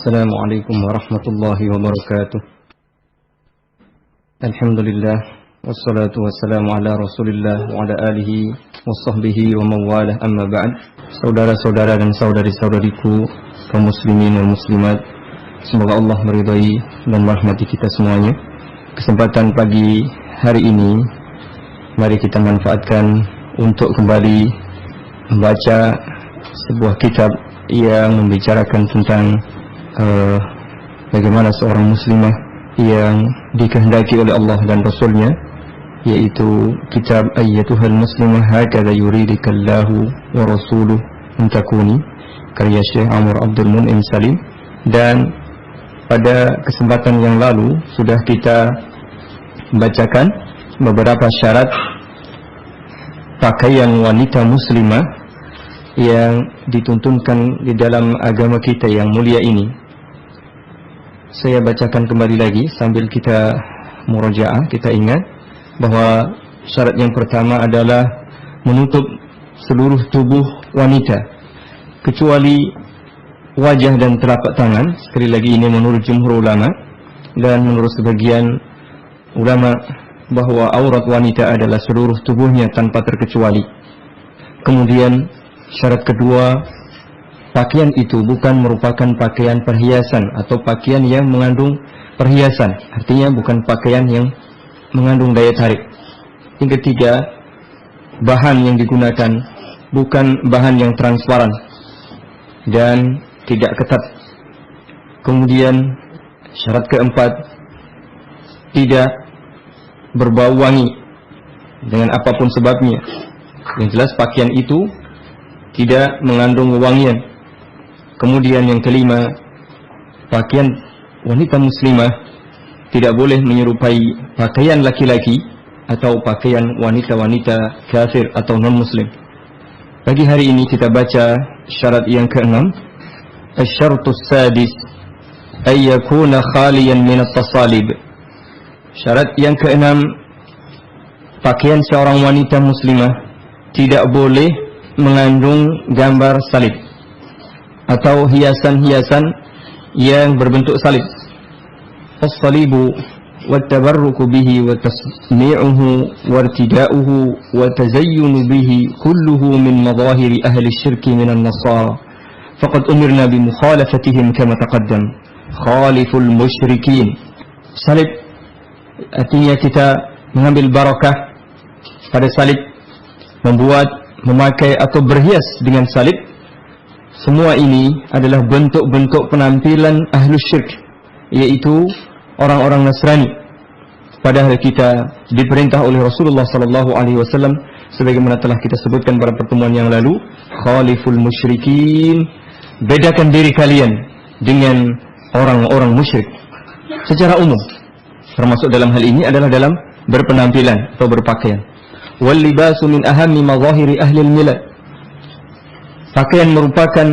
Assalamualaikum warahmatullahi wabarakatuh. Alhamdulillah, wassalatu wassalamu ala rasulillah wa ala alihi wa sahbihi wa mawalah, amma ba'd. Saudara-saudara dan saudari-saudariku kaum muslimin dan muslimat, semoga Allah meridai dan merahmati kita semuanya. Kesempatan pagi hari ini mari kita manfaatkan untuk kembali membaca sebuah kitab yang membicarakan tentang bagaimana seorang muslimah yang dikehendaki oleh Allah dan Rasulnya, yaitu kitab Ayyatuhal Muslimah Hakadha Yuridikallahu wa Rasuluh Antakuni, karya Syekh Amr Abdul Mun'im Salim. Dan pada kesempatan yang lalu sudah kita bacakan beberapa syarat pakaian wanita muslimah yang dituntunkan di dalam agama kita yang mulia ini. Saya bacakan kembali lagi sambil kita murajaah. Kita ingat bahwa syarat yang pertama adalah menutup seluruh tubuh wanita kecuali wajah dan telapak tangan. Sekali lagi ini menurut jumhur ulama, dan menurut sebagian ulama bahwa aurat wanita adalah seluruh tubuhnya tanpa terkecuali. Kemudian syarat kedua, pakaian itu bukan merupakan pakaian perhiasan atau pakaian yang mengandung perhiasan, artinya bukan pakaian yang mengandung daya tarik. Yang ketiga, bahan yang digunakan bukan bahan yang transparan dan tidak ketat. Kemudian syarat keempat, tidak berbau wangi dengan apapun sebabnya. Yang jelas pakaian itu tidak mengandung wewangian. Kemudian yang kelima, pakaian wanita muslimah tidak boleh menyerupai pakaian laki-laki atau pakaian wanita-wanita kafir atau non-muslim. Pagi hari ini kita baca syarat yang keenam. Asy-syartus sadis ay yakuna khaliyan min at-tasalib. Syarat yang keenam, pakaian seorang wanita muslimah tidak boleh mengandung gambar salib atau hiasan-hiasan yang berbentuk salib. As-salibu wat-tabarruku bihi wa tasmi'uhu wa irtida'uhu wa tazayyunu bihi kulluhu min madahiri ahli syirki minan nasara faqad umirna bi mukhalafatihim kama taqaddam. Khaliful musyrikin. Salib artinya kita mengambil barakah pada salib, membuat, memakai atau berhias dengan salib. Semua ini adalah bentuk-bentuk penampilan ahlus syirk, yaitu orang-orang Nasrani. Padahal kita diperintah oleh Rasulullah SAW, sebagaimana telah kita sebutkan pada pertemuan yang lalu, khaliful musyrikin, bedakan diri kalian dengan orang-orang musyrik secara umum. Termasuk dalam hal ini adalah dalam berpenampilan atau berpakaian. Wal libasu min ahammi mazahiri ahli al-milad. Pakaian merupakan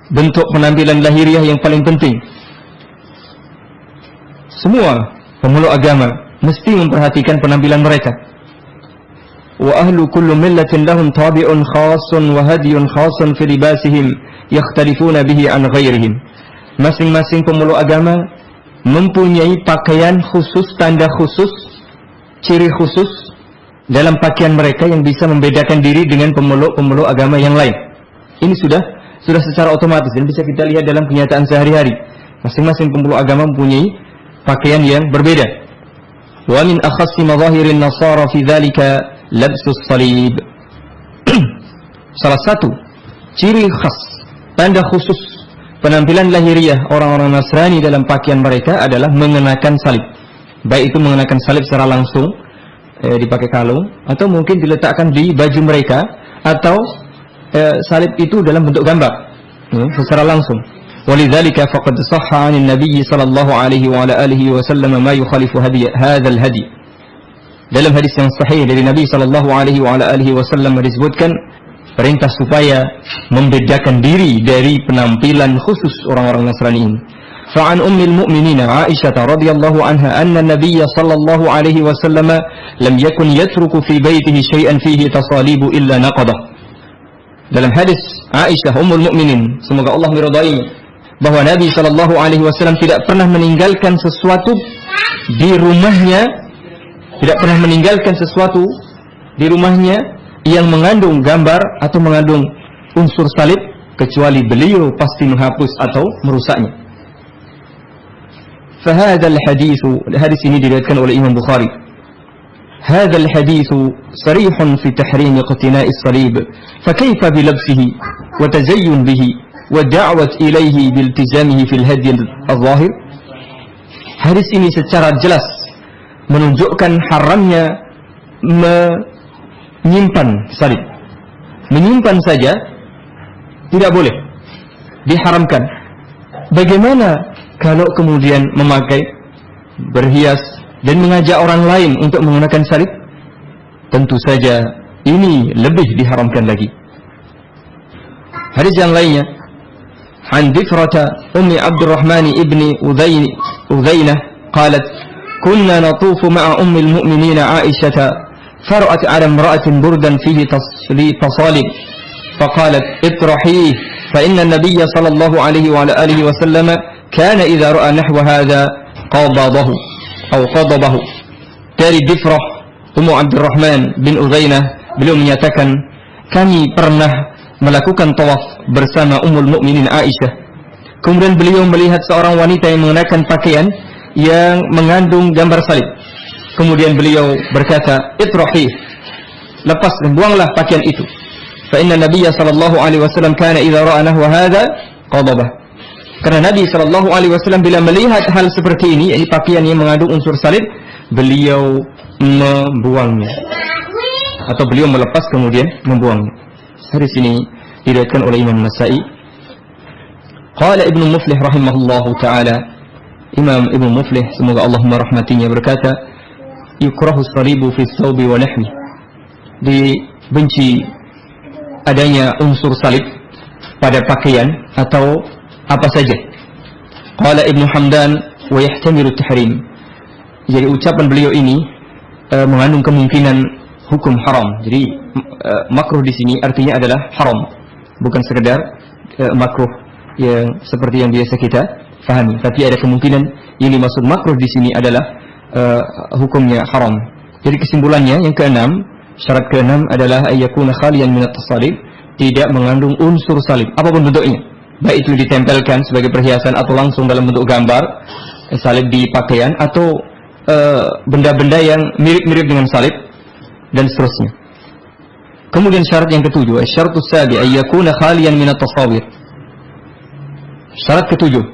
bentuk penampilan lahiriah yang paling penting. Semua pemeluk agama mesti memperhatikan penampilan mereka. Wa ahlu kullu millatin lahum tabi'un khasun wa hadiyun khasun fi libasihim yakhtalifuna bihi an ghairihim. Masing-masing pemeluk agama mempunyai pakaian khusus, tanda khusus, ciri khusus dalam pakaian mereka yang bisa membedakan diri dengan pemeluk-pemeluk agama yang lain. Ini sudah secara otomatis dan bisa kita lihat dalam kenyataan sehari-hari. Masing-masing pemeluk agama mempunyai pakaian yang berbeda. Wa min akhassi madhahirin nasara fi dzalika labsus salib. Salah satu ciri khas, tanda khusus penampilan lahiriah orang-orang Nasrani dalam pakaian mereka adalah mengenakan salib. Baik itu mengenakan salib secara langsung, dipakai kalung, atau mungkin diletakkan di baju mereka, atau salib itu dalam bentuk gambar secara langsung. Walidzalika faqad sahha 'anil nabiy sallallahu alaihi wa ala alihi wasallam ma yukhalifu hadzal hadi. Dalam hadis yang sahih dari Nabi sallallahu alaihi wa ala alihi wasallam disebutkan perintah supaya membedakan diri dari penampilan khusus orang-orang Nasrani ini. فعن أم المؤمنين عائشة رضي الله عنها أن النبي صلى الله عليه وسلم لم يكن يترك في بيته شيئا فيه تصاليب إلا نقضه. Dalam hadis Aisyah Ummul Mukminin, semoga Allah meridainya, bahwa Nabi sallallahu alaihi wasallam tidak pernah meninggalkan sesuatu di rumahnya, tidak pernah meninggalkan sesuatu di rumahnya yang mengandung gambar atau mengandung unsur salib, kecuali beliau pasti menghapus atau merusaknya. Fahadal hadithu, hadis ini diriwayatkan oleh Imam Bukhari. Hadal hadithu sarihun fi tahrim iqtina'i as-salib, fakayfa bilabsihi wa tazayyun bihi wa da'wat ilayhi biltizamihi fil hadi al-zahir. Hadis ini secara jelas menunjukkan haramnya menyimpan salib. Menyimpan saja tidak boleh, diharamkan. Bagaimana kalau kemudian memakai, berhias dan mengajak orang lain untuk menggunakan salib? Tentu saja ini lebih diharamkan lagi. Hadis yang lainnya, an Difrata ummi Abdurrahman ibni Udzainah qalat kunna natufu ma'a ummi al-mu'minin Aisyah fara'at 'ala imra'atin burdan fihi tasalib faqalat itrahih fa inna an-nabiy sallallahu alaihi wa ala alihi wa sallam kana idza ra'a nahwa hadha qabadahu atau qadabahu. Dari Difrah Ummu Abdurrahman bin Udzainah, beliau menyatakan kami pernah melakukan tawaf bersama Ummul Mukminin Aisyah. Kemudian beliau melihat seorang wanita yang mengenakan pakaian yang mengandung gambar salib. Kemudian beliau berkata, "Itrahi." Lepas dan buanglah pakaian itu. Fa inna Nabiyya sallallahu alaihi wasallam kana idza ra'a nahwa hadha qadabah. Karena Nabi sallallahu alaihi wasallam bila melihat hal seperti ini, yakni pakaian yang mengandung unsur salib, beliau membuangnya. Atau beliau melepas kemudian membuangnya. Hadis ini diriwayatkan oleh Imam Nasa'i. Qala Ibnu Muflih rahimahullahu taala, Imam Ibnu Muflih semoga Allah merahmatinya berkata, yukrahu salibu fi thawbi wa nahwi. Dibenci adanya unsur salib pada pakaian atau apa saja. Qala Ibnu Hamdan wa yahtamilu tahrim. Jadi ucapan beliau ini mengandung kemungkinan hukum haram. Jadi makruh di sini artinya adalah haram, bukan sekedar makruh yang seperti yang biasa kita fahami. Tapi ada kemungkinan yang dimaksud makruh di sini adalah hukumnya haram. Jadi kesimpulannya yang keenam, syarat keenam adalah ayyakuna khaliyan minat tasalib, tidak mengandung unsur salib apapun bentuknya, baik itu ditempelkan sebagai perhiasan atau langsung dalam bentuk gambar salib di pakaian atau benda-benda yang mirip-mirip dengan salib dan seterusnya. Kemudian syarat yang ketujuh, syaratus sabi ayyakuna khaliyan minat tasawir. Syarat ketujuh,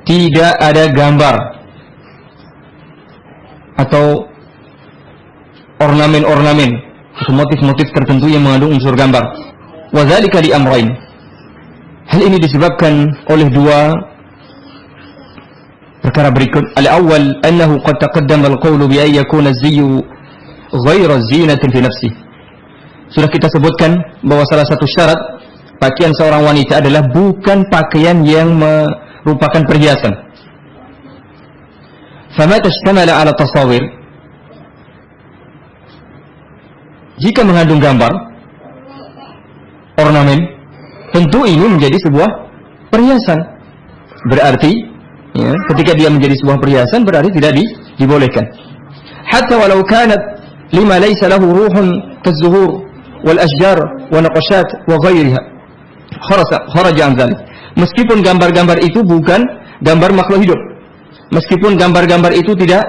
tidak ada gambar atau ornamen-ornamen atau motif-motif tertentu yang mengandung unsur gambar. Wa dzalika li amrayn. Hal ini disebabkan oleh dua perkara berikut. Al-awwal annahu qad taqaddama al-qawlu bi an yakuna az-ziyyu ghayra zinatin fi nafsihi. Sudah kita sebutkan bahwa salah satu syarat pakaian seorang wanita adalah bukan pakaian yang merupakan perhiasan. Fama tashtamala ala tasawir, jika mengandung gambar, ornamen, tentu ini menjadi sebuah perhiasan. Berarti ya, ketika dia menjadi sebuah perhiasan berarti tidak dibolehkan. Hatta walau kanat lima laysa lahu ruhun kazuhur wal ashjar wa naqashat wa ghairiha kharaja an dzalik. Meskipun gambar-gambar itu bukan gambar makhluk hidup, meskipun gambar-gambar itu tidak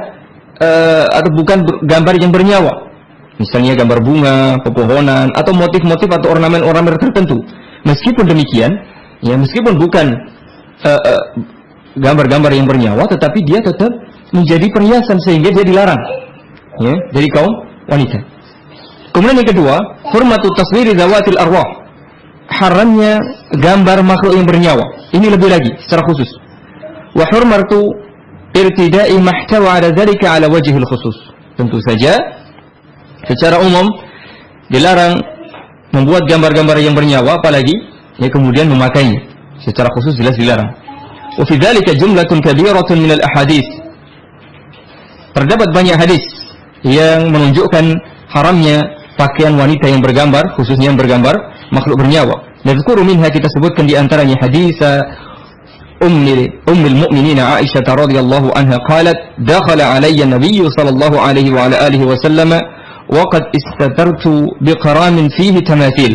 atau bukan gambar yang bernyawa, misalnya gambar bunga, pepohonan atau motif-motif atau ornamen-ornamen tertentu, meskipun demikian, ya meskipun bukan gambar-gambar yang bernyawa, tetapi dia tetap menjadi perhiasan sehingga dia dilarang, ya, dari kaum wanita. Kemudian yang kedua, hurmatu taswiri zawatil arwah, haramnya gambar makhluk yang bernyawa. Ini lebih lagi secara khusus. Wa hurmatu irtida'i mahtawa ala dzalika ala wajhil khusus. Tentu saja secara umum dilarang membuat gambar-gambar yang bernyawa, apalagi ya kemudian memakainya. Secara khusus jelas dilarang. Wa fi dzalika jumlatun kabiratun minal ahadits. Terdapat banyak hadis yang menunjukkan haramnya pakaian wanita yang bergambar, khususnya yang bergambar makhluk bernyawa. Nadzkuru minha, kita sebutkan di antaranya hadis أم المؤمنين عائشة رضي الله عنها قالت دخل علي النبي صلى الله عليه وعلى آله وسلم وقد استترت بقرام فيه تماثيل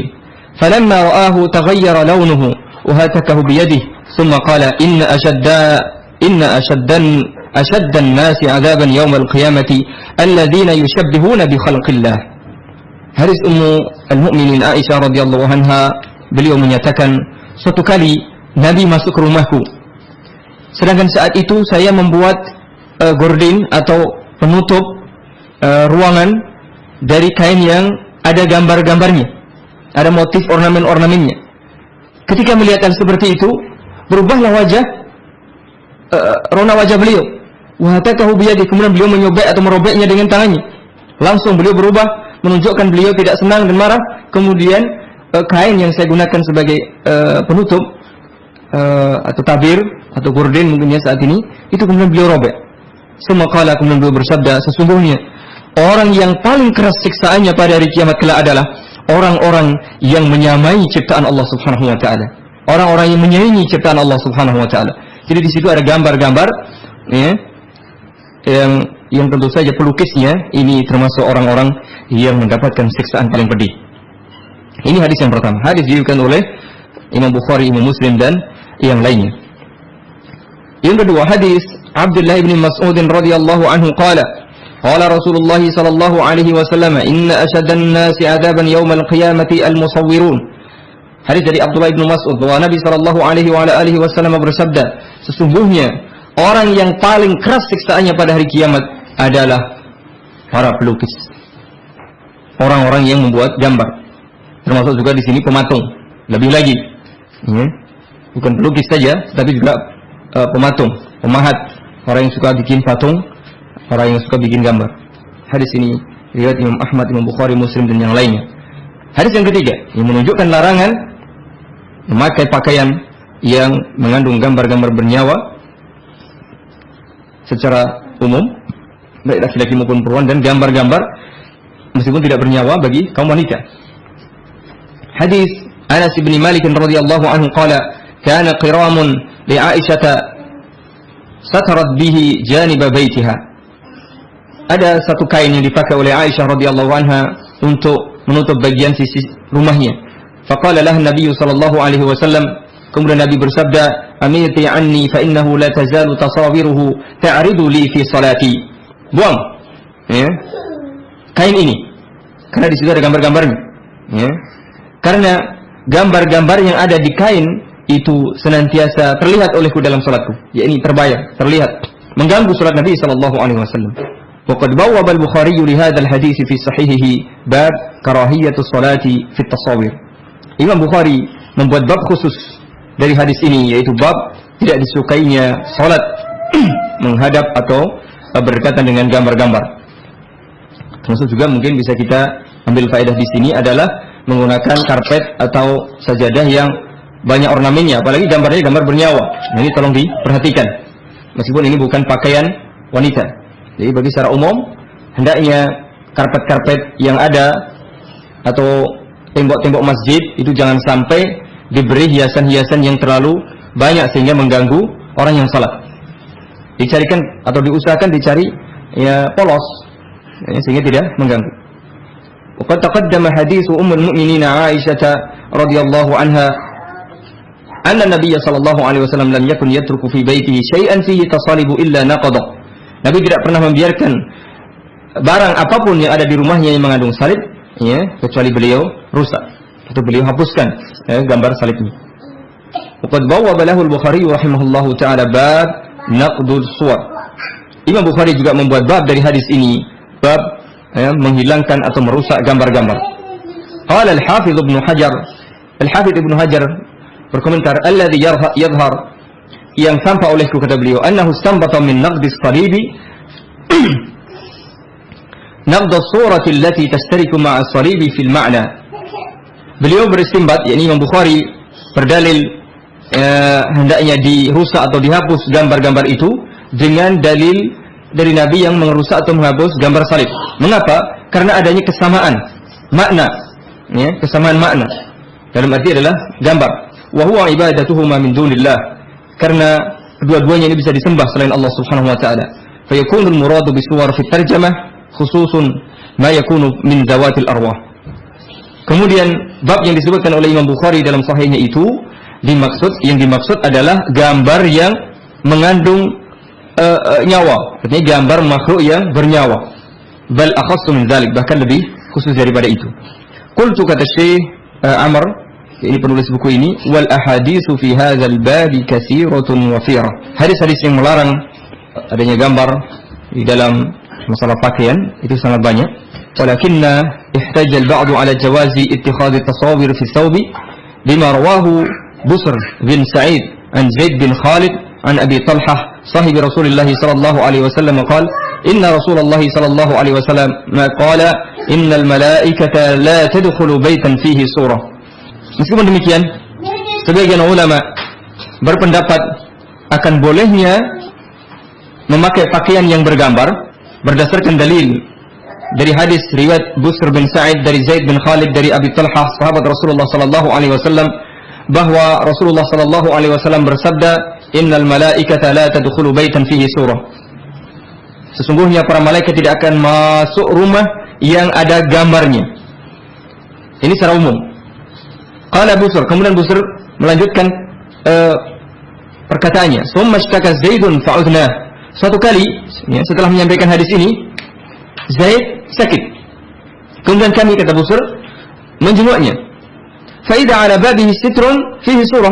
فلما رآه تغير لونه وهتكه بيده ثم قال إن أشد الناس عذابا يوم القيامة الذين يشبهون بخلق الله. Hadis Ummu al-Mu'minin Aisyah radhiyallahu anha, beliau menyatakan, suatu kali Nabi masuk ke rumahku, sedangkan saat itu saya membuat gordin atau penutup ruangan dari kain yang ada gambar-gambarnya, ada motif ornamen-ornamennya. Ketika melihat hal seperti itu, berubahlah rona wajah beliau. Wa hatakahu biyadi, kemudian beliau menyobek atau merobeknya dengan tangannya. Langsung beliau berubah, menunjukkan beliau tidak senang dan marah. Kemudian kain yang saya gunakan sebagai penutup atau tabir atau gorden mungkinnya saat ini, itu kemudian beliau robek. Semua kala kemudian beliau bersabda, sesungguhnya orang yang paling keras siksaannya pada hari kiamat kelak adalah orang-orang yang menyamai ciptaan Allah Subhanahu wa taala. Orang-orang yang menyaingi ciptaan Allah Subhanahu wa taala. Jadi di situ ada gambar-gambar ya, yang tentu saja pelukisnya ini termasuk orang-orang yang mendapatkan siksaan paling pedih. Ini hadis yang pertama. Hadis diriwayatkan oleh Imam Bukhari, Imam Muslim dan yang lainnya. Yang kedua, hadis Abdullah bin Mas'ud radhiyallahu anhu qala Rasulullah sallallahu alaihi wasallam inna ashaddan nasi 'adaban yaumal qiyamati al-musawwirun. Hadis dari Abdullah bin Mas'ud bahwa Nabi sallallahu alaihi wasallam bersabda, sesungguhnya orang yang paling keras siksaannya pada hari kiamat adalah para pelukis. Orang-orang yang membuat gambar. Termasuk juga di sini pematung. Lebih lagi, ya, bukan pelukis saja, tapi juga pematung, pemahat, orang yang suka bikin patung, orang yang suka bikin gambar. Hadis ini riwayat Imam Ahmad, Imam Bukhari, Muslim dan yang lainnya. Hadis yang ketiga yang menunjukkan larangan memakai pakaian yang mengandung gambar-gambar bernyawa secara umum, baik laki-laki maupun perempuan, dan gambar-gambar meskipun tidak bernyawa bagi kaum wanita. Hadis Anas bin Malik radhiyallahu anhu qala kana qiramun li Aisyah satarat bihi janiba baitiha. Ada satu kain yang dipakai oleh Aisyah radhiyallahu anha untuk menutup bagian sisi rumahnya. Faqala laha Nabi sallallahu alaihi wasallam, kemudian Nabi bersabda, "Amiti anni fa innahu la tazalu tasawiruhu ta'ridu li fi salati." Buang ya, kain ini karena di situ ada gambar-gambarnya ya. Karena gambar-gambar yang ada di kain itu senantiasa terlihat olehku dalam salatku, yakni terbayang, terlihat, mengganggu salat Nabi sallallahu alaihi wasallam. Wa qad bawwaba al-Bukhari li hadzal hadits fi sahihihi bab karahiyatus salati fi at-tasawir. Imam Bukhari membuat bab khusus dari hadis ini, yaitu bab tidak disukainya salat menghadap atau berdekatan dengan gambar-gambar. Termasuk juga mungkin bisa kita ambil faedah di sini adalah menggunakan karpet atau sajadah yang banyak ornamennya, apalagi gambarnya gambar bernyawa. Nah, ini tolong diperhatikan. Meskipun ini bukan pakaian wanita. Jadi bagi secara umum hendaknya karpet-karpet yang ada atau tembok-tembok masjid itu jangan sampai diberi hiasan-hiasan yang terlalu banyak sehingga mengganggu orang yang salat. Dicarikan atau diusahakan dicari ya polos ya, sehingga tidak mengganggu. وقد تقدم حديث المؤمنين عائشة رضي الله عنها أن النبي صلى الله عليه وسلم لم يكن يترك في بيته شيئا فيه تصالب إلا نقضه. Nabi tidak pernah membiarkan barang apapun yang ada di rumahnya yang mengandung salib ya, kecuali beliau rusak atau beliau hapuskan ya, gambar salibnya. وقد بوّب له البخاري رحمه الله تعالى باب نقض الصور. Imam Bukhari juga membuat bab dari hadis ini, bab ya, menghilangkan atau merusak gambar-gambar. Qala al-Hafidz Ibnu Hajar, Al-Hafidz Ibnu Hajar berkomentar, alladzi yadhhar, yang tampak olehku, kata beliau, annahu istanbata min naqdi as-salibi naqd as-surati allati tashtariku ma'a as-salibi fil ma'na. Beliau beristinbat, yakni Imam Bukhari berdalil hendaknya dirusak atau dihapus gambar-gambar itu dengan dalil dari Nabi yang merusak atau menghapus gambar salib. Mengapa? Karena adanya kesamaan makna, ya, kesamaan makna. Dalam arti adalah gambar. Wa huwa ibadatuhuma min dunillah. karena kedua-duanya ini bisa disembah selain Allah Subhanahu wa taala. Fa yakunul muradu bisuwar fi tarjamah khususun ma yakunu min zawatil arwah. Kemudian bab yang disebutkan oleh Imam Bukhari dalam sahihnya itu yang dimaksud adalah gambar yang mengandung nyawa, artinya gambar makhluk yang bernyawa. Bal akhassu min dzalik, bahkan lebih khusus daripada itu. Qultu, kata Syekh Amr, ini penulis buku ini, wal ahaditsu fi hadzal babi katsiratun wafirah. Hadis-hadis yang melarang adanya gambar di dalam masalah pakaian itu sangat banyak. Walakinna ihtaja al-ba'du ala jawazi ittikhadhi at-tasawir fi thawbi bima rawahu Busr bin Sa'id an Zaid bin Khalid an Abi Talhah sahibi Rasulullah sallallahu alaihi wasallam qala inna Rasulullah sallallahu alaihi wasallam qala innal malaikata la tadkhulu baitan fihi surah. Meskipun demikian, sebagian ulama berpendapat akan bolehnya memakai pakaian yang bergambar berdasarkan dalil dari hadis riwayat Busr bin Sa'id dari Zaid bin Khalid dari Abi Talhah sahabat Rasulullah sallallahu alaihi wasallam bahwa Rasulullah sallallahu alaihi wasallam bersabda, innal malaikata la tadkhulu baitan fihi surah. Sesungguhnya para malaikat tidak akan masuk rumah yang ada gambarnya. Ini secara umum. Qala Busr, kemudian Busr melanjutkan perkataannya, summa ishtaka Zaidun fa'udna. Suatu kali ya, setelah menyampaikan hadis ini, Zaid sakit. Kemudian kami, kata Busr, menjenguknya. Faidah ala babihi sitrun fihi surah.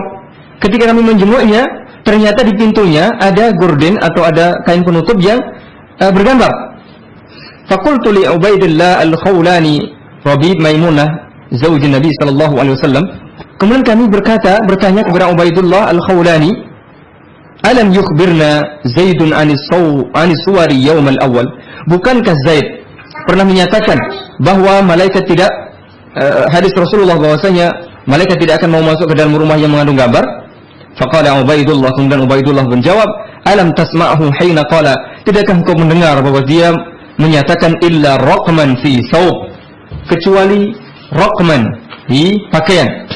Ketika kami menjemuknya, ternyata di pintunya ada gorden atau ada kain penutup yang bergambar. Faqultu li Ubaidillah al-Khawlani Rabi' Maimunah zauj Nabi sallallahu alaihi wasallam. Kemudian kami bertanya kepada Ubaidullah al-Khawlani, alam yukhbirna Zaidun anis suwari yawm al-awwal. Bukankah Zaid pernah menyatakan bahwa malaikat tidak hadis Rasulullah bahwasanya malaikat tidak akan mau masuk ke dalam rumah yang mengandung gambar? Faqala Ubaidullah, kemudian Ubaidullah menjawab, alam tasma'hu hina qala, tidakkah engkau mendengar bahwa dia menyatakan illa raqman fi thawb, kecuali raqman di pakaian.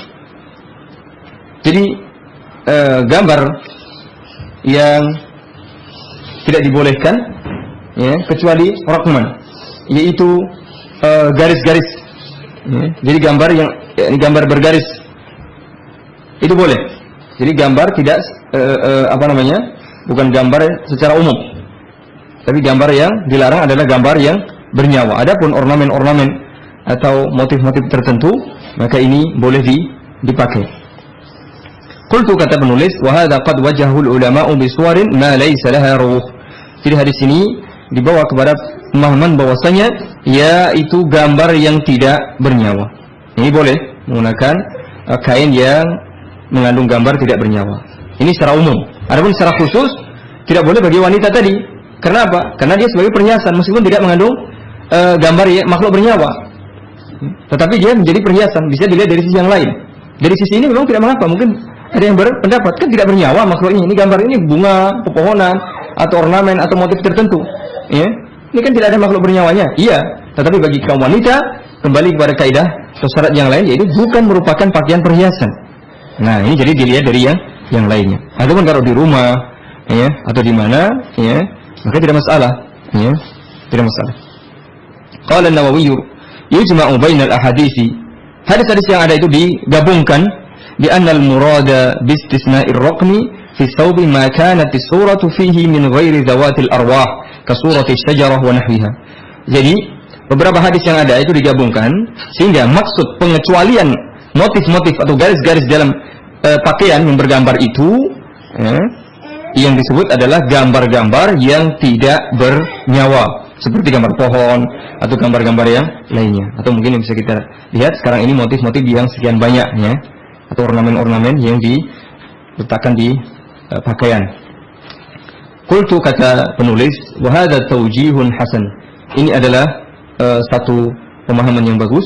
Jadi gambar yang tidak dibolehkan ya, kecuali raqman, yaitu garis-garis. Jadi gambar yang ini gambar bergaris itu boleh. Jadi gambar tidak bukan gambar secara umum. Tapi gambar yang dilarang adalah gambar yang bernyawa. Adapun ornamen-ornamen atau motif-motif tertentu, maka ini boleh dipakai. Qultu, kata penulis, wa hadza qad wajahul ulama'u bi suwarin ma laysa laha ruh. Jadi hadis ini dibawa kepada pemahaman bahwasanya yaitu gambar yang tidak bernyawa. Ini boleh menggunakan kain yang mengandung gambar tidak bernyawa. Ini secara umum. Adapun secara khusus tidak boleh bagi wanita tadi. Karena apa? Karena dia sebagai perhiasan meskipun tidak mengandung gambar ya, makhluk bernyawa. Tetapi dia menjadi perhiasan, bisa dilihat dari sisi yang lain. Dari sisi ini memang tidak mengapa. Mungkin ada yang berpendapat kan tidak bernyawa makhluknya. Ini gambar ini bunga, pepohonan atau ornamen atau motif tertentu. Ya. Ini kan tidak ada makhluk bernyawanya. Iya, tetapi bagi kaum wanita kembali kepada kaidah atau syarat yang lain, yaitu bukan merupakan pakaian perhiasan. Nah, ini jadi dilihat dari yang lainnya. Adapun kalau di rumah ya atau di mana ya, maka tidak masalah, ya. Tidak masalah. Qala an-Nawawi yujma'u bainal ahaditsi. Hadis-hadis yang ada itu digabungkan bi annal murada bi istisna'ir raqmi fi thawbi ma kanat as-suratu fihi min ghairi dhawatil arwah ka surati syajarah wa nahwiha. Jadi beberapa hadis yang ada itu digabungkan sehingga maksud pengecualian motif-motif atau garis-garis dalam pakaian yang bergambar itu yang disebut adalah gambar-gambar yang tidak bernyawa, seperti gambar pohon atau gambar-gambar yang lainnya. Atau mungkin yang bisa kita lihat sekarang ini motif-motif yang sekian banyak ya, atau ornamen-ornamen yang diletakkan di pakaian. Qultu, kata penulis, wa hadha tawjihun hasan. Ini adalah satu pemahaman yang bagus.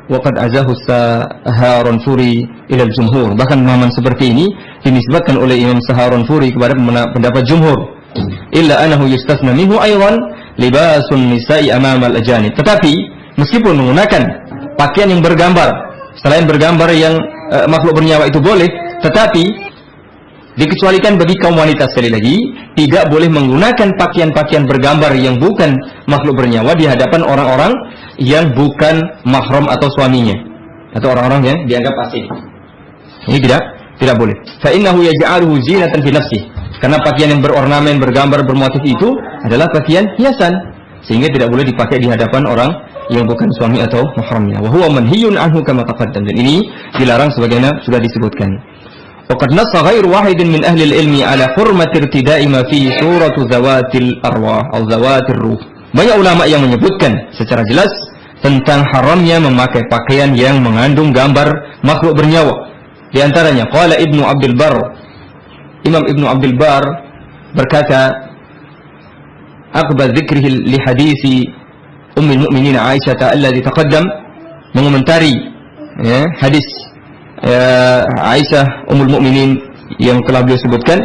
Wa qad azahu Saharanfuri ila al-jumhur. Bahkan pemahaman seperti ini dinisbatkan oleh Imam Saharanfuri kepada pendapat jumhur. Illa annahu yustasna minhu aydan libasun nisa'i amama al-ajanib. Tetapi meskipun menggunakan pakaian yang bergambar, selain bergambar yang makhluk bernyawa itu boleh, tetapi Dikecualikan bagi kaum wanita, sekali lagi, tidak boleh menggunakan pakaian-pakaian bergambar yang bukan makhluk bernyawa di hadapan orang-orang yang bukan mahram atau suaminya, atau orang-orang yang dianggap asing. Ini tidak boleh. Fa innahu yaj'aluhu zinatan fi nafsihi. Karena pakaian yang berornamen, bergambar, bermotif itu adalah pakaian hiasan, sehingga tidak boleh dipakai di hadapan orang yang bukan suami atau mahramnya. Wa huwa manhiyun anhu kama taqaddam. Dan ini dilarang sebagaimana sudah disebutkan. Wa qad nassa ghairu wahidin min ahli al-ilmi ala hurmati irtida'i ma fi suratu zawatil arwah atau zawatir ruh. Banyak ulama yang menyebutkan secara jelas tentang haramnya memakai pakaian yang mengandung gambar makhluk bernyawa. Di antaranya qala Ibnu Abdul Barr, Imam Ibnu Abdul Barr berkata, aqba dzikrihi li hadisi Ummul Mukminin Aisyah alladhi taqaddam, mengomentari hadis Aisyah Ummul Mukminin yang telah beliau sebutkan,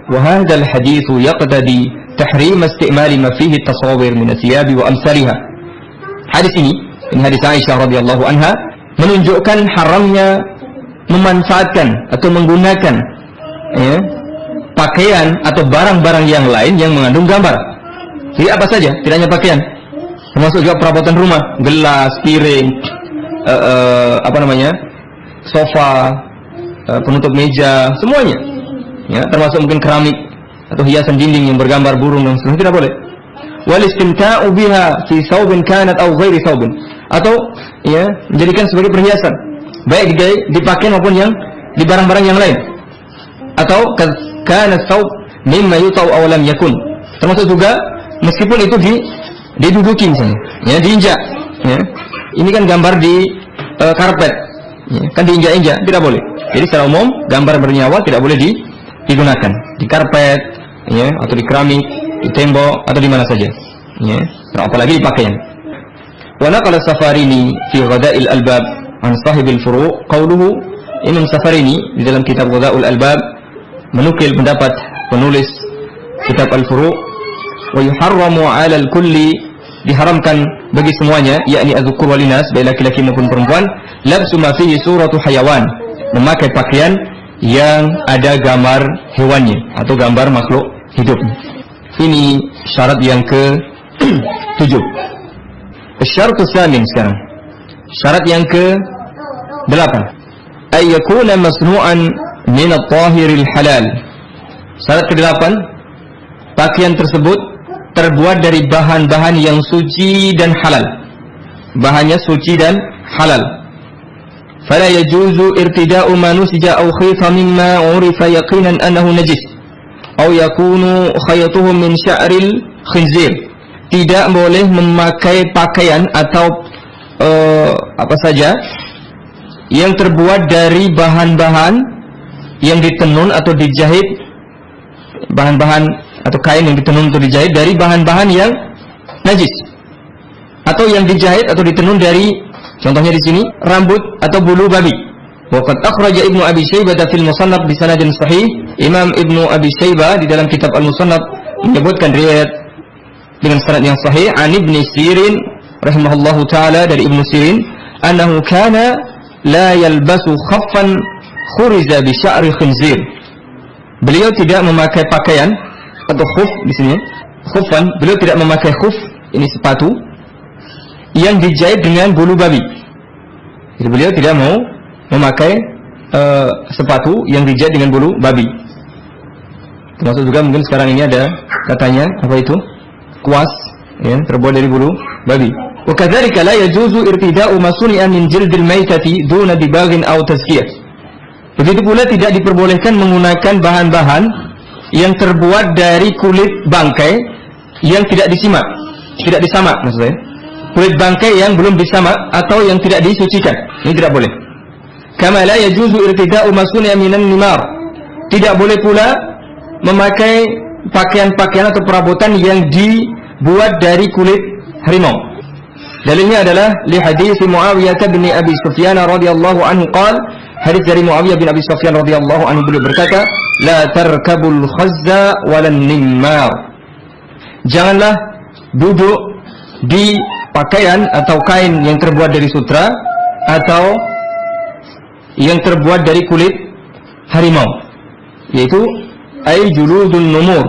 wa hadzal haditsu yaqtadi tahrim isti'mal ma fihi at-tasawir min ath-thiyab wa amsalha. Hadis ini hadis Aisyah radhiyallahu anha menunjukkan haramnya memanfaatkan atau menggunakan pakaian atau barang-barang yang lain yang mengandung gambar. Jadi apa saja, tidak hanya pakaian, termasuk juga perabotan rumah, gelas, piring, sofa, penutup meja, semuanya. Ya, termasuk mungkin keramik atau hiasan dinding yang bergambar burung dan sebagainya, tidak boleh. Wal istimta'u biha fi thawbin kanat aw ghairi thawbin, atau menjadikan sebagai perhiasan, baik dipakai maupun yang di barang-barang yang lain. Atau kana thawb mimma yutau aw lam yakun, termasuk juga meskipun itu diduduki misalnya, diinjak, ini kan gambar di karpet, kan diinjak-injak, tidak boleh. Jadi secara umum gambar bernyawa tidak boleh digunakan di karpet, atau di keramik, di tembok, atau di mana saja, apalagi di pakaian. Wa naqala Safarini fi Ghada'il Albab an sahibil furu' qauluhu, Imam Safarini di dalam kitab Ghada'ul Albab menukil pendapat penulis kitab Al-Furu', wa yuharramu 'ala al-kulli, diharamkan bagi semuanya, yakni az-zukur wal inas, baik laki-laki maupun perempuan, labsu ma fihi suratu hayawan, memakai pakaian yang ada gambar hewannya atau gambar makhluk hidup. Ini syarat yang ke-7. Syarat ke-8 sekarang. Syarat yang ke-8, ay yakuna masnu'an min at-tahiril halal. Syarat ke-8, pakaian tersebut terbuat dari bahan-bahan yang suci dan halal. Bahannya suci dan halal. Fala yajuzu irtida'u ma nusija aw khayta mimma urifa yaqinan annahu najis aw yakunu khaytuhu min sya'ril khinzir. Tidak boleh memakai pakaian atau apa saja yang terbuat dari bahan-bahan yang ditenun atau dijahit, bahan-bahan atau kain yang ditenun atau dijahit dari bahan-bahan yang najis, atau yang dijahit atau ditenun dari, contohnya di sini, rambut atau bulu babi. Waqad akhraja Ibnu Abi Syaibah fil Musannaf bi sanadin sahih. Imam Ibnu Abi Syaibah di dalam kitab Al-Musannaf menyebutkan riwayat dengan sanad yang sahih an Ibnu Sirin rahimahullahu taala, dari Ibnu Sirin, annahu kana la yalbasu khaffan khuriza bi sya'ri khinzir. Beliau tidak memakai pakaian atau khuf di sini, khufan, beliau tidak memakai khuf, ini sepatu yang dijahit dengan bulu babi. Jadi beliau tidak mau memakai sepatu yang dijahit dengan bulu babi. Termasuk juga mungkin sekarang ini ada katanya apa itu? Kuas, terbuat dari bulu babi. Wa kadzalika la yajuzu irtida'u ma suni'a min jildil maitati duna dibaghin aw tazkiyah. Begitu pula tidak diperbolehkan menggunakan bahan-bahan yang terbuat dari kulit bangkai yang tidak disimak, tidak disamak maksudnya. Kulit bangkai yang belum disamak atau yang tidak disucikan, ini tidak boleh. Kama la yajuzu irtida'u ma suni'a minan nimar. Tidak boleh pula memakai pakaian-pakaian atau perabotan yang dibuat dari kulit harimau. Dalilnya adalah li hadis Muawiyah bin Abi Sufyan radhiyallahu anhu qala, hadis dari Muawiyah bin Abi Sufyan radhiyallahu anhu, beliau berkata, la tarkabul khazza walan nimmar. Janganlah duduk di pakaian atau kain yang terbuat dari sutra atau yang terbuat dari kulit harimau. yaitu ay juludun numur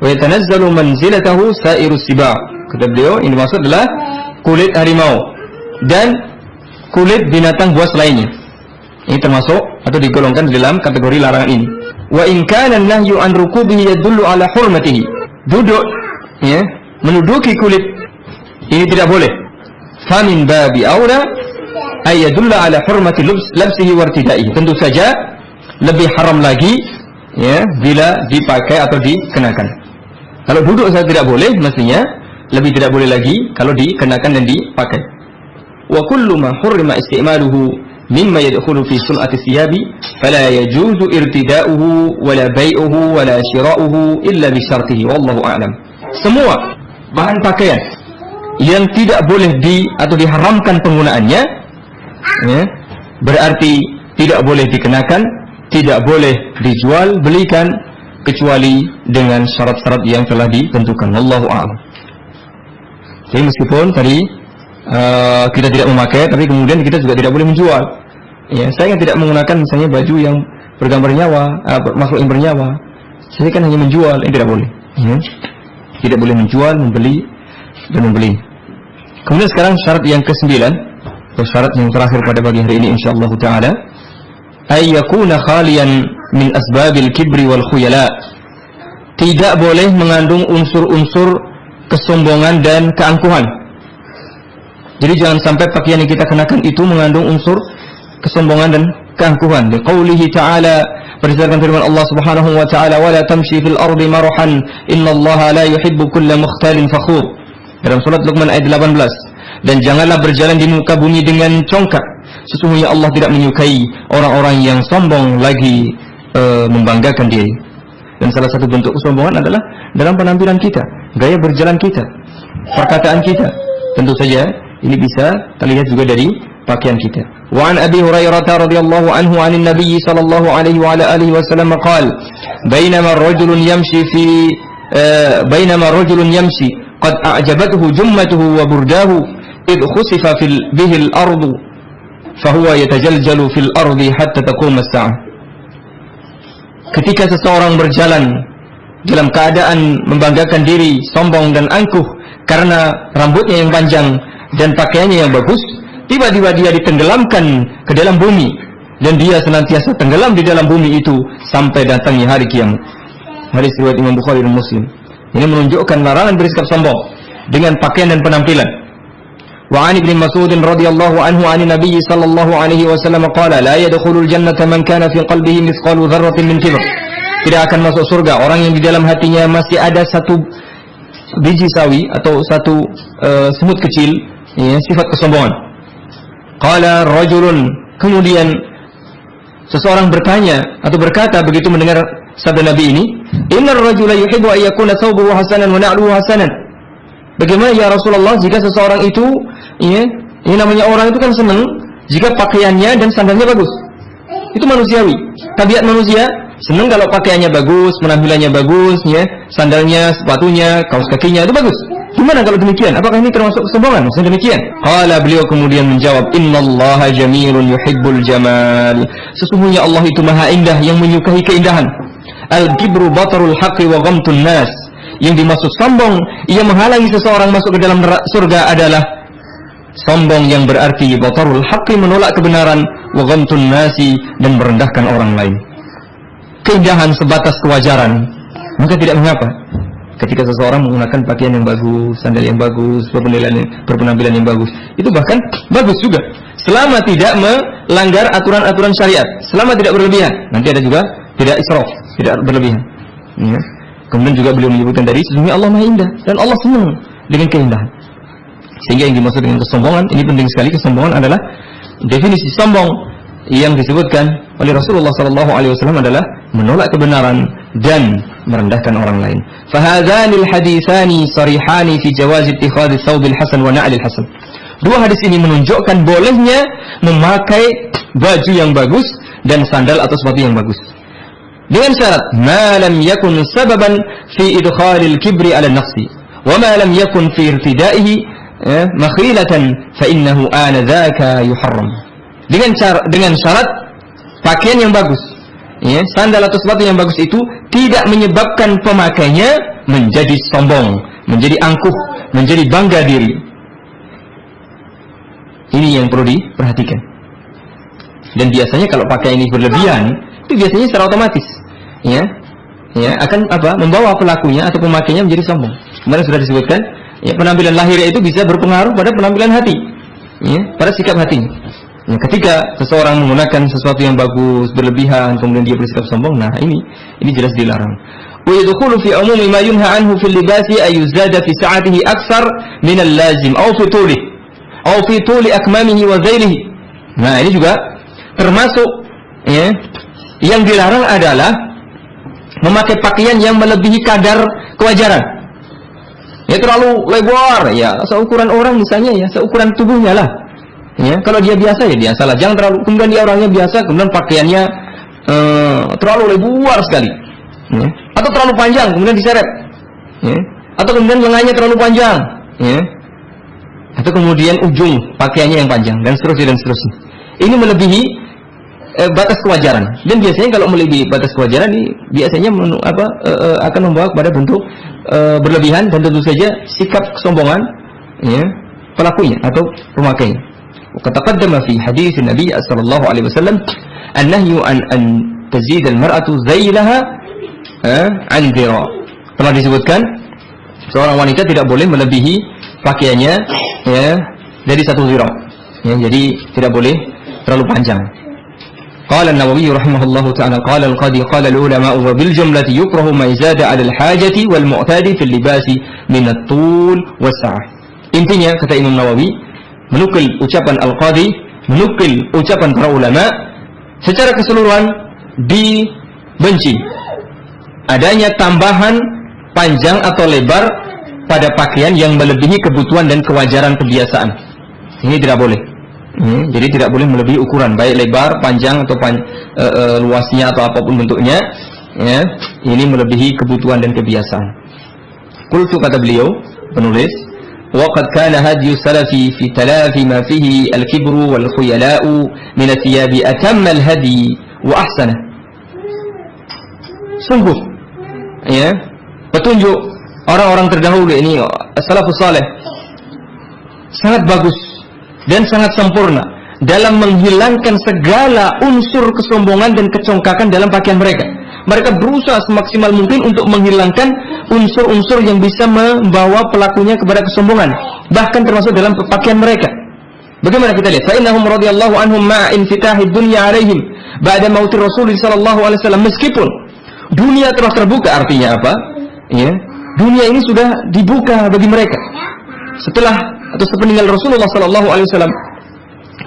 wa yatanazzalu manzilatahu sairus siba. Kata beliau, ini maksud adalah kulit harimau dan kulit binatang buas lainnya. Ini termasuk atau digolongkan dalam kategori larangan ini. Wa in kana an-nahyu an rukubihi yadullu ala hurmatihi. Duduk, ya, menduduki kulit ini tidak boleh. Fa min babi aula ay yadullu ala hurmati labsihi wa irtidaihi. Tentu saja lebih haram lagi, ya, bila dipakai atau dikenakan. Kalau duduk saja tidak boleh, mestinya lebih tidak boleh lagi kalau dikenakan dan dipakai. Wa kullu ma hurrima isti'maluhu mimma yadkhulu fi sun'ati thiyabi fala yajuzu irtida'uhu wala bai'uhu wala shira'uhu illa bi syartihi wallahu a'lam. Semua bahan pakaian yang tidak boleh atau diharamkan penggunaannya, ya, berarti tidak boleh dikenakan, tidak boleh dijual belikan kecuali dengan syarat-syarat yang telah ditentukan. Wallahu a'lam. Jadi meskipun tadi kita tidak memakai, tapi kemudian kita juga tidak boleh menjual. Ya, saya tidak menggunakan misalnya baju yang bergambar nyawa, makhluk yang bernyawa. Saya kan hanya menjual, ini tidak boleh. Ya. Tidak boleh menjual, membeli dan membeli. Kemudian sekarang syarat yang ke-9, atau syarat yang terakhir pada pagi hari ini insyaallah taala, ay yakuna khaliyan min asbabil kibri wal khuyala. Tidak boleh mengandung unsur-unsur kesombongan dan keangkuhan. Jadi jangan sampai pakaian yang kita kenakan itu mengandung unsur kesombongan dan keangkuhan. Liqaulihi ta'ala, berdasarkan firman Allah Subhanahu wa ta'ala, "Wala tamshi fil ardi marahan, innallaha la yuhibbu kulla mukhtalin fakhur." Dalam surat Luqman ayat 18. Dan janganlah berjalan di muka bumi dengan congkak. Sesungguhnya Allah tidak menyukai orang-orang yang sombong lagi membanggakan diri. Dan salah satu bentuk kesombongan adalah dalam penampilan kita, gaya berjalan kita, perkataan kita. Tentu saja ini bisa terlihat juga dari pakaian kita. Wa an Abi Hurairah radhiyallahu anhu 'anil Nabi sallallahu alaihi wa ala alihi wasallam qala bainama rajulun yamshi qad a'jabathu jummatuhu wa burdahu id khusifa bihi al-ardu fa huwa yatajaljalu fil ardi hatta taqum as-sa'ah. Ketika seseorang berjalan dalam keadaan membanggakan diri, sombong dan angkuh karena rambutnya yang panjang dan pakaiannya yang bagus, tiba-tiba dia ditenggelamkan ke dalam bumi dan dia senantiasa tenggelam di dalam bumi itu sampai datangnya hari kiamat. Hadis riwayat Imam Bukhari dan Muslim. Ini menunjukkan larangan bersikap sombong dengan pakaian dan penampilan. Wa 'an Ibnu Mas'ud radhiyallahu anhu 'an Nabi sallallahu alaihi wasallam qala la yadkhulul jannata man kana fi qalbihi mithqalu dzarratin min kibr. Tidak akan masuk surga orang yang di dalam hatinya masih ada satu biji sawi atau satu semut kecil, ya, sifat kesombongan. Qala rajulun, kemudian seseorang bertanya atau berkata begitu mendengar sabda Nabi ini, innar rajula yuhibbu an yakuna thawbuhu hasanan wa na'luhu hasanan. Bagaimana ya Rasulullah jika seseorang itu, ya, ini namanya orang itu kan senang jika pakaiannya dan sandalnya bagus. Itu manusiawi, tabiat manusia senang kalau pakaiannya bagus, penampilannya bagus, ya, sandalnya, sepatunya, kaos kakinya itu bagus. Gimana kalau demikian? Apakah ini termasuk kesombongan? Maksudnya demikian. Qala, beliau kemudian menjawab, innallaha jamilun yuhibbul jamal. Sesungguhnya Allah itu maha indah yang menyukai keindahan. Al-kibru batarul haqqi wa ghamtun nas. Yang dimaksud sombong yang menghalangi seseorang masuk ke dalam surga adalah sombong yang berarti batarul haqqi, menolak kebenaran, wa ghamtun nasi, dan merendahkan orang lain. Keindahan sebatas kewajaran, maka tidak mengapa ketika seseorang menggunakan pakaian yang bagus, sandal yang bagus, berpenampilan yang bagus. Itu bahkan bagus juga selama tidak melanggar aturan-aturan syariat, selama tidak berlebihan. Nanti ada juga tidak israf, tidak berlebihan, ya. Kemudian juga beliau menyebutkan dari sesungguhnya Allah Maha Indah dan Allah senang dengan keindahan. Sehingga yang dimaksud dengan kesombongan ini penting sekali. Kesombongan adalah definisi sombong yang disebutkan oleh Rasulullah SAW adalah menolak kebenaran dan merendahkan orang lain. Fahadzanil haditsani sarihani fi jawaz ittikhadhi thawbil hasan wa na'lil hasan. Dua hadis ini menunjukkan bolehnya memakai baju yang bagus dan sandal atau sepatu yang bagus. Dengan syarat ma lam yakun sababan fi idkhalil kibri ala nafsi wa ma lam yakun fi irtidaihi makhilatan fa innahu anadzaka yuharram. Dengan syarat pakaian yang bagus ya, sandal atau sepatu yang bagus itu tidak menyebabkan pemakainya menjadi sombong, menjadi angkuh, menjadi bangga diri. Ini yang perlu diperhatikan. Dan biasanya kalau pakai ini berlebihan, itu biasanya secara otomatis, ya, akan membawa pelakunya atau pemakainya menjadi sombong. Kemarin sudah disebutkan, ya, penampilan lahirnya itu bisa berpengaruh pada penampilan hati, ya, pada sikap hatinya. Ya, ketika seseorang menggunakan sesuatu yang bagus berlebihan, kemudian dia bersikap sombong, nah ini jelas dilarang. Wa yadkhulu fi umumi ma yunha anhu fil libasi ay yuzada fi sa'atihi akthar min al-lazim aw fi tulihi aw fi tuli akmamihi wa zailihi. Nah, ini juga termasuk, ya, yang dilarang adalah memakai pakaian yang melebihi kadar kewajaran. Ya, terlalu lebar, ya, seukuran orang misalnya, ya, seukuran tubuhnya lah. Ya, kalau dia biasa, ya biasalah. Jangan terlalu, kemudian dia orangnya biasa, kemudian pakaiannya terlalu lebar sekali, ya. Atau terlalu panjang, kemudian diseret, ya. Atau kemudian lengannya terlalu panjang, ya. Atau kemudian ujung pakaiannya yang panjang, dan seterusnya. Ini melebihi batas kewajaran. Dan biasanya kalau melebihi batas kewajaran ini biasanya akan membawa kepada bentuk berlebihan, dan tentu saja sikap kesombongan, ya, pelakunya atau pemakainya. Taqaddama fi hadis Nabi sallallahu alaihi wasallam an-nahyu an tazid al-mar'atu zailaha an dhira. Telah disebutkan seorang wanita tidak boleh melebihi pakaiannya, ya, dari 1 dhira. Ya, jadi tidak boleh terlalu panjang. Qala an-Nawawi rahimahullahu ta'ala qala al-qadi qala al-ulama wa bil jumlati yukrahu ma izada 'ala al-hajati wal mu'tadi fil libasi min at-tul was-sa'ah. Intinya, kata Imam Nawawi, menukil ucapan al-qadi, menukil ucapan para ulama, secara keseluruhan dibenci adanya tambahan panjang atau lebar pada pakaian yang melebihi kebutuhan dan kewajaran kebiasaan. Ini tidak boleh. Jadi tidak boleh melebihi ukuran, baik lebar, panjang atau luasnya atau apapun bentuknya, ya. Ini melebihi kebutuhan dan kebiasaan. Qultu, kata beliau penulis, waqad kana hadyu salafi fi talafi ma fihi al-kibru wal khuyala'u min athiyabi atamma al-hadi wa ahsana. Sungguh, ya, petunjuk orang-orang terdahulu ini, salafus saleh, sangat bagus dan sangat sempurna dalam menghilangkan segala unsur kesombongan dan kecongkakan dalam pakaian mereka. Mereka berusaha semaksimal mungkin untuk menghilangkan unsur-unsur yang bisa membawa pelakunya kepada kesombongan, bahkan termasuk dalam pakaian mereka. Bagaimana kita lihat? Fa innahum radhiyallahu anhum ma'a infitahid dunya 'alaihim ba'da mautir Rasul sallallahu alaihi wasallam. Meskipun dunia telah terbuka, artinya apa? Ya, dunia ini sudah dibuka bagi mereka setelah atau sepeninggal Rasulullah sallallahu alaihi wasallam.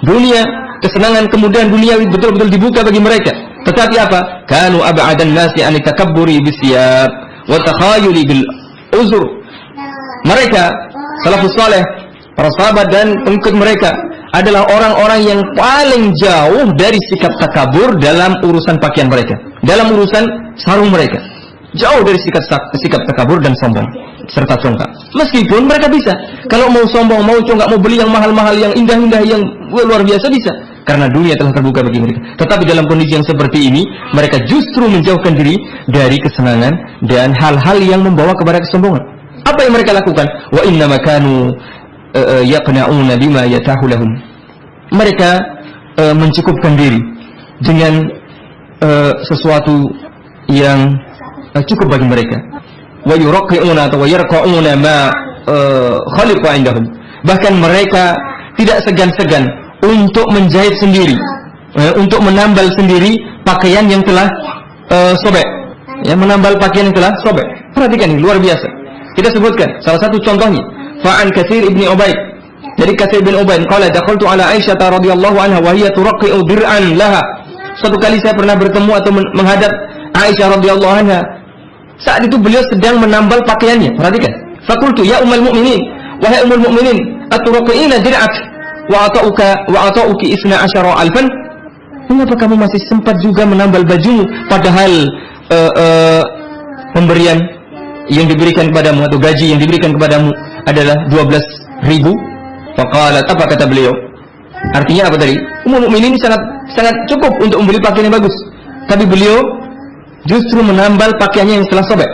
Dunia, kesenangan, kemudahan duniawi betul-betul dibuka bagi mereka. Tetapi apa? Kanu ab'adan nasi an takabburi bisiyab wa takhayuli bil uzur. Mereka, salafus saleh, para sahabat dan pengikut mereka adalah orang-orang yang paling jauh dari sikap takabur dalam urusan pakaian mereka, dalam urusan sarung mereka. Jauh dari sikap takabur dan sombong serta congkak. Meskipun mereka bisa, kalau mau sombong, mau congkak, mau beli yang mahal-mahal, yang indah-indah, yang luar biasa, bisa, karena dunia telah terbuka bagi mereka. Tetapi dalam kondisi yang seperti ini, mereka justru menjauhkan diri dari kesenangan dan hal-hal yang membawa kepada kesombongan. Apa yang mereka lakukan? Wa inna makanu yaqna'una bima yatahu lahum. Mereka mencukupkan diri dengan sesuatu yang cukup bagi mereka. Wa yuraqqi'una atau yarqa'una ma khaliqa indahum. Bahkan mereka tidak segan-segan untuk menjahit sendiri, untuk menambal sendiri pakaian yang telah sobek, ya, menambal pakaian yang telah sobek. Perhatikan ini, luar biasa. Kita sebutkan salah satu contohnya. Fa'an Katsir ibni Ubaid, dari Katsir bin Ubaid, qala dakhaltu ala Aisyah radhiyallahu anha wa hiya turaqqi'u dir'an laha. Suatu kali saya pernah bertemu atau menghadap Aisyah radhiyallahu anha. Saat itu beliau sedang menambal pakaiannya. Perhatikan. Fakultu, ya ummul mukminin, wahai ummul mukminin, aturaqina dir'ak wa ata'uki 12,000. Mengapa kamu masih sempat juga menambal bajumu, padahal pemberian yang diberikan kepadamu atau gaji yang diberikan kepadamu adalah 12.000? Faqalat, apa kata beliau? Artinya apa tadi? Ummul mukminin sangat cukup untuk membeli pakaian yang bagus. tapi beliau justru menambal pakaiannya yang telah sobek.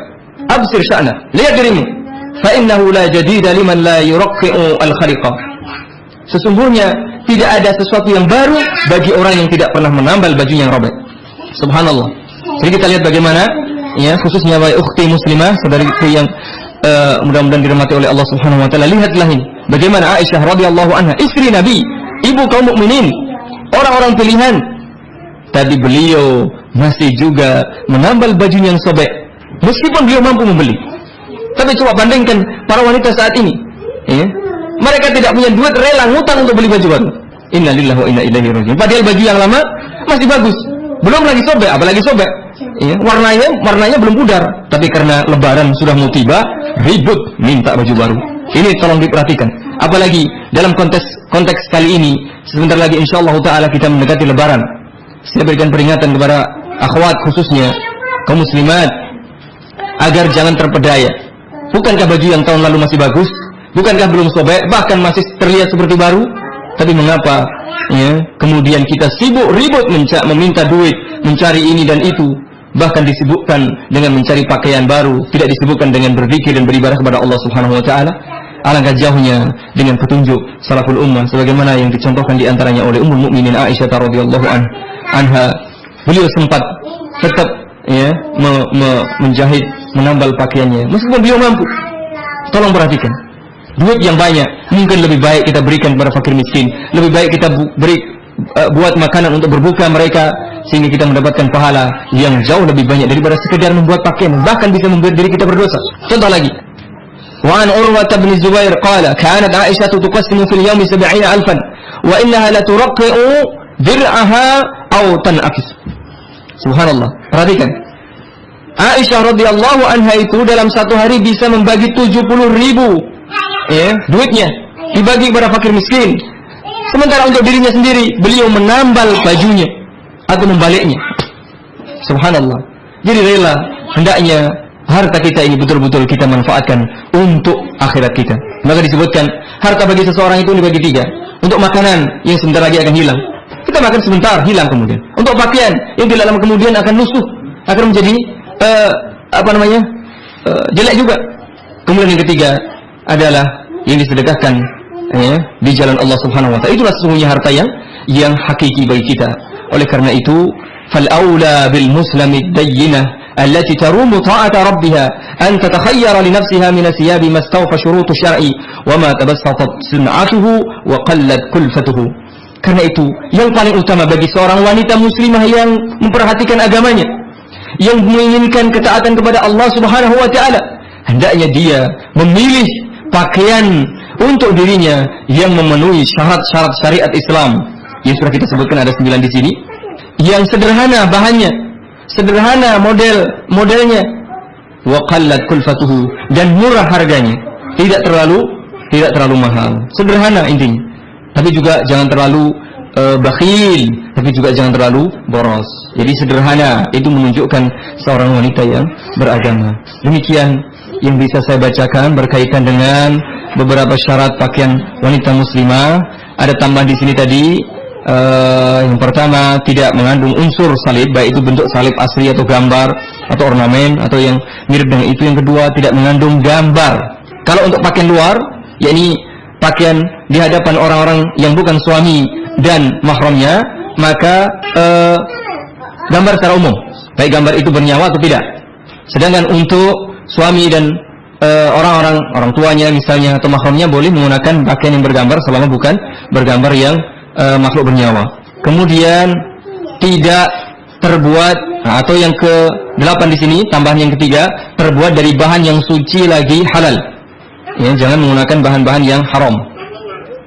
Absir sya'na, lihat dirimu. Fa innahu la jadida liman la yuraqqi'u al-khaliqa. Sesungguhnya tidak ada sesuatu yang baru bagi orang yang tidak pernah menambal baju yang robek. Subhanallah. Jadi kita lihat bagaimana, ya, khususnya wahai ukhti muslimah, saudariku yang mudah-mudahan dirahmati oleh Allah Subhanahu wa taala. Lihatlah ini, bagaimana Aisyah radhiyallahu anha, istri Nabi, ibu kaum mukminin, orang-orang pilihan, tapi beliau masih juga menambal bajunya yang sobek meskipun beliau mampu membeli. Tapi coba bandingkan para wanita saat ini, ya, mereka tidak punya duit, rela ngutang untuk beli baju baru. Innalillahi wa inna ilaihi raji'un. Padahal baju yang lama masih bagus, belum lagi sobek, apalagi sobek, ya, warnanya belum pudar. Tapi karena lebaran sudah mau tiba, ribut minta baju baru. Ini tolong diperhatikan. Apalagi dalam konteks kali ini, sebentar lagi insyaallah taala kita mendekati lebaran. Saya berikan peringatan kepada akhwat, khususnya kaum muslimat, agar jangan terpedaya. Bukankah baju yang tahun lalu masih bagus? Bukankah belum sobek, bahkan masih terlihat seperti baru? Tapi mengapa, ya, kemudian kita sibuk ribut meminta duit, mencari ini dan itu, bahkan disibukkan dengan mencari pakaian baru, tidak disibukkan dengan berzikir dan beribadah kepada Allah Subhanahu wa taala? Alangkah jauhnya dengan petunjuk salaful ummah, sebagaimana yang dicontohkan di antaranya oleh Ummul Mukminin Aisyah radhiyallahu anha. Beliau sempat tetap, ya, menjahit, menambal pakaiannya meskipun beliau mampu. Tolong perhatikan, duit yang banyak mungkin lebih baik kita berikan kepada fakir miskin, lebih baik kita buat makanan untuk berbuka mereka, sehingga kita mendapatkan pahala yang jauh lebih banyak daripada sekedar membuat pakaian, bahkan bisa membuat diri kita berdosa. Contoh lagi, wa an Urwah bin Zubair qala kanat Aisyah tuqassimu fil yawmi 70,000 wa innaha la turaqqi'u dir'aha aw tan'akis. Subhanallah. Perhatikan, Aisyah radhiyallahu anha itu dalam satu hari bisa membagi 70.000, ya, duitnya dibagi kepada fakir miskin. Sementara untuk dirinya sendiri beliau menambal bajunya atau membaliknya. Subhanallah. Jadi rela, hendaknya harta kita ini betul-betul kita manfaatkan untuk akhirat kita. Maka disebutkan harta bagi seseorang itu dibagi 3. Untuk makanan yang sebentar lagi akan hilang, kita makan sebentar, hilang kemudian. Untuk pakaian yang tidak lama kemudian akan lusuh, akan menjadi jelek juga. Kemudian yang ketiga adalah yang disedekahkan, ya, di jalan Allah Subhanahu wa taala. Itulah sesungguhnya harta yang hakiki bagi kita. Oleh karena itu, fal aula bil muslimi dayyinah allati tarumu ta'ata rabbiha an tatakhayyara li nafsiha min asiyabi mastawfa syurutu syar'i wa ma tabassatat sun'atuhu wa qallat kulfatuhu. Karena itu, yang paling utama bagi seorang wanita muslimah yang memperhatikan agamanya, yang menginginkan ketaatan kepada Allah Subhanahu wa taala, hendaknya dia memilih pakaian untuk dirinya yang memenuhi syarat-syarat syariat Islam. Yang sudah kita sebutkan ada 9 di sini. Yang sederhana bahannya, sederhana modelnya, wa qallat kulfatuhu, dan murah harganya, tidak terlalu mahal. Sederhana intinya. Tapi juga jangan terlalu bakhil, tapi juga jangan terlalu boros. Jadi sederhana itu menunjukkan seorang wanita yang beragama. Demikian yang bisa saya bacakan berkaitan dengan beberapa syarat pakaian wanita muslimah. Ada tambahan di sini tadi, yang pertama tidak mengandung unsur salib, baik itu bentuk salib asli atau gambar atau ornamen atau yang mirip dengan itu. Yang kedua, tidak mengandung gambar. Kalau untuk pakaian luar, yakni pakaian di hadapan orang-orang yang bukan suami dan mahramnya, maka gambar secara umum, baik gambar itu bernyawa atau tidak. Sedangkan untuk suami dan orang tuanya misalnya atau mahramnya boleh menggunakan pakaian yang bergambar selama bukan bergambar yang makhluk bernyawa. Kemudian tidak terbuat, atau yang ke-8 di sini tambahan yang ketiga, terbuat dari bahan yang suci lagi halal. Ya, jangan menggunakan bahan-bahan yang haram.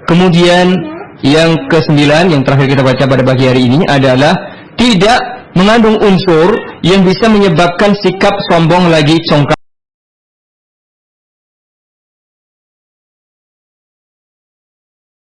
Kemudian yang ke-9 yang terakhir kita baca pada pagi hari ini adalah tidak mengandung unsur yang bisa menyebabkan sikap sombong lagi congkak.